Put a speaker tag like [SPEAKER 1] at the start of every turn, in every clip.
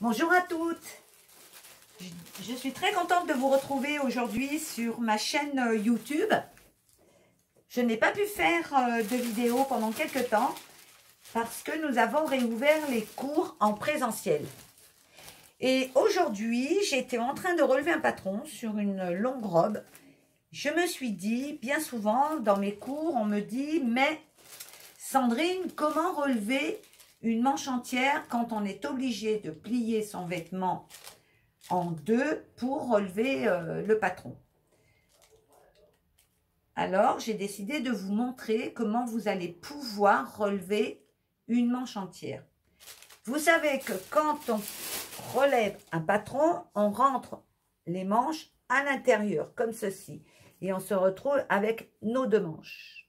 [SPEAKER 1] Bonjour à toutes. Je suis très contente de vous retrouver aujourd'hui sur ma chaîne YouTube. Je n'ai pas pu faire de vidéo pendant quelques temps parce que nous avons réouvert les cours en présentiel. Et aujourd'hui, j'étais en train de relever un patron sur une longue robe. Je me suis dit, bien souvent dans mes cours, on me dit « Mais Sandrine, comment relever une manche entière quand on est obligé de plier son vêtement en deux pour relever le patron ?» Alors, j'ai décidé de vous montrer comment vous allez pouvoir relever une manche entière. Vous savez que quand on relève un patron, on rentre les manches à l'intérieur, comme ceci. Et on se retrouve avec nos deux manches.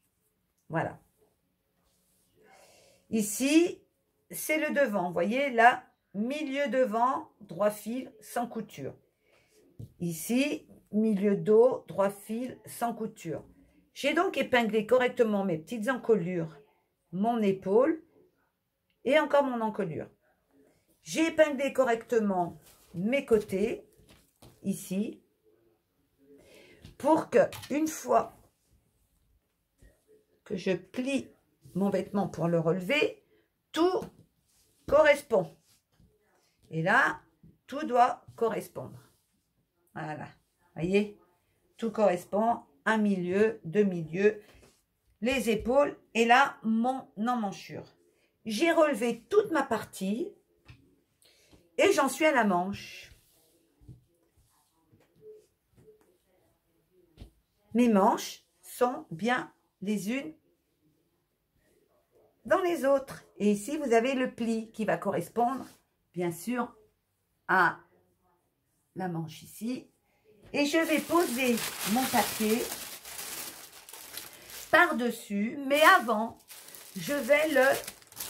[SPEAKER 1] Voilà. Ici, c'est le devant. Vous voyez, là, milieu devant, droit fil, sans couture. Ici, milieu dos, droit fil, sans couture. J'ai donc épinglé correctement mes petites encolures, mon épaule et encore mon encolure. J'ai épinglé correctement mes côtés, ici, pour que, une fois que je plie mon vêtement pour le relever, tout correspond. Et là, tout doit correspondre. Voilà, voyez, tout correspond, un milieu, deux milieux, les épaules et là, mon emmanchure. J'ai relevé toute ma partie et j'en suis à la manche. Mes manches sont bien les unes dans les autres. Et ici, vous avez le pli qui va correspondre, bien sûr, à la manche ici. Et je vais poser mon papier par-dessus, mais avant, je vais le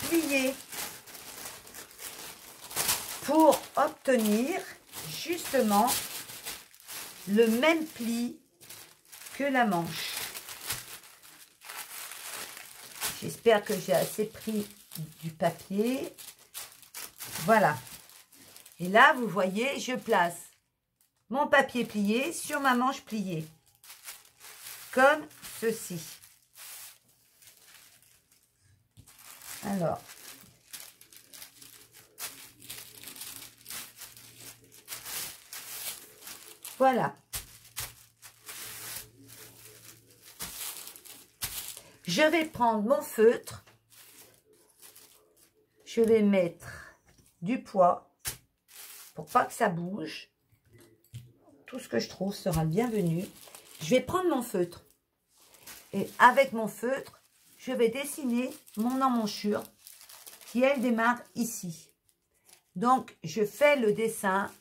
[SPEAKER 1] plier pour obtenir justement le même pli que la manche. J'espère que j'ai assez pris du papier. Voilà. Et là, vous voyez, je place mon papier plié sur ma manche pliée. Comme ceci. Alors. Voilà. Je vais prendre mon feutre. Je vais mettre du poids pour pas que ça bouge. Tout ce que je trouve sera le bienvenu. Je vais prendre mon feutre. Et avec mon feutre, je vais dessiner mon emmanchure qui, elle, démarre ici. Donc, je fais le dessin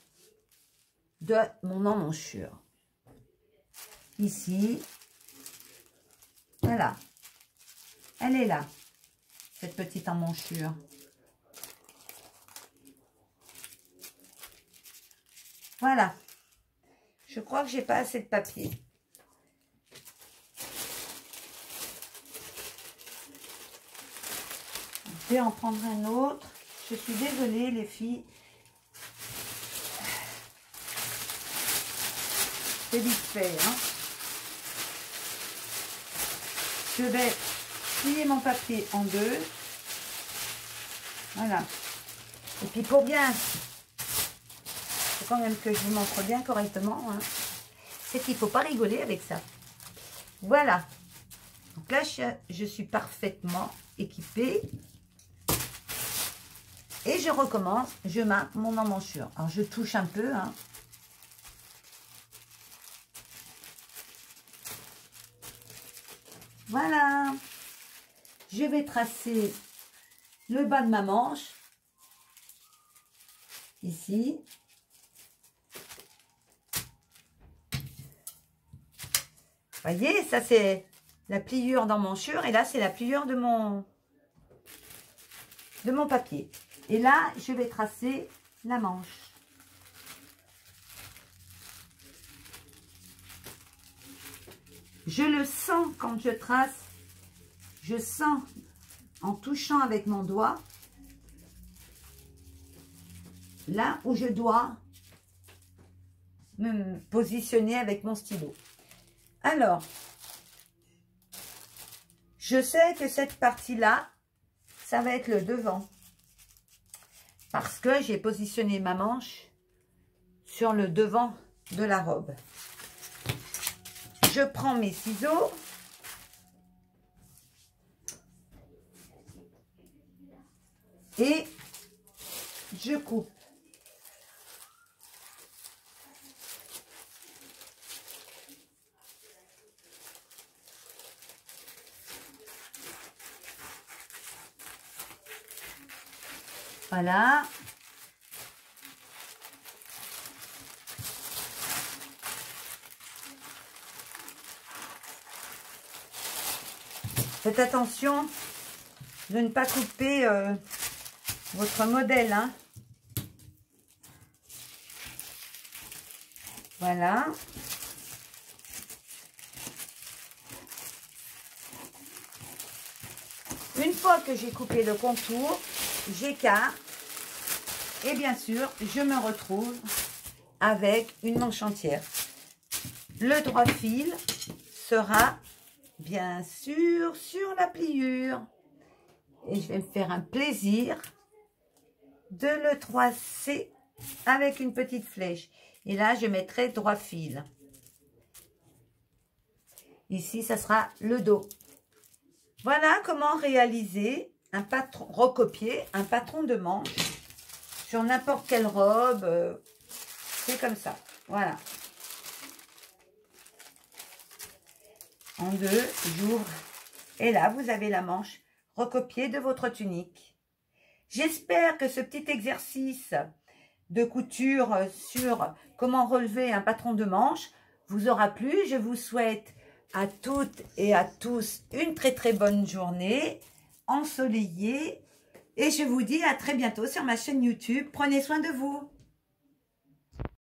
[SPEAKER 1] de mon emmanchure. Ici. Voilà. Elle est là, cette petite emmanchure. Voilà. Je crois que j'ai pas assez de papier. Je vais en prendre un autre. Je suis désolée, les filles. C'est vite fait, hein. Je vais plier mon papier en deux. Voilà. Et puis pour bien, faut quand même que je vous montre bien correctement, hein, c'est qu'il ne faut pas rigoler avec ça. Voilà. Donc là, je suis parfaitement équipée. Et je recommence, je marque mon emmanchure. Alors je touche un peu, hein. Voilà. Je vais tracer le bas de ma manche. Ici. Voyez, ça c'est la pliure d'emmanchure. Et là, c'est la pliure de mon papier. Et là, je vais tracer la manche. Je le sens quand je trace. Je sens en touchant avec mon doigt là où je dois me positionner avec mon stylo. Alors, je sais que cette partie-là, ça va être le devant. Parce que j'ai positionné ma manche sur le devant de la robe. Je prends mes ciseaux. Et je coupe. Voilà. Faites attention de ne pas couper votre modèle, hein. Voilà. Une fois que j'ai coupé le contour, j'écarte et bien sûr, je me retrouve avec une manche entière. Le droit fil sera bien sûr sur la pliure et je vais me faire un plaisir de le tracer avec une petite flèche. Et là, je mettrai droit fil. Ici, ça sera le dos. Voilà comment réaliser un patron, recopier un patron de manche sur n'importe quelle robe. C'est comme ça. Voilà. En deux, j'ouvre. Et là, vous avez la manche recopiée de votre tunique. J'espère que ce petit exercice de couture sur comment relever un patron de manche vous aura plu. Je vous souhaite à toutes et à tous une très bonne journée ensoleillée et je vous dis à très bientôt sur ma chaîne YouTube. Prenez soin de vous.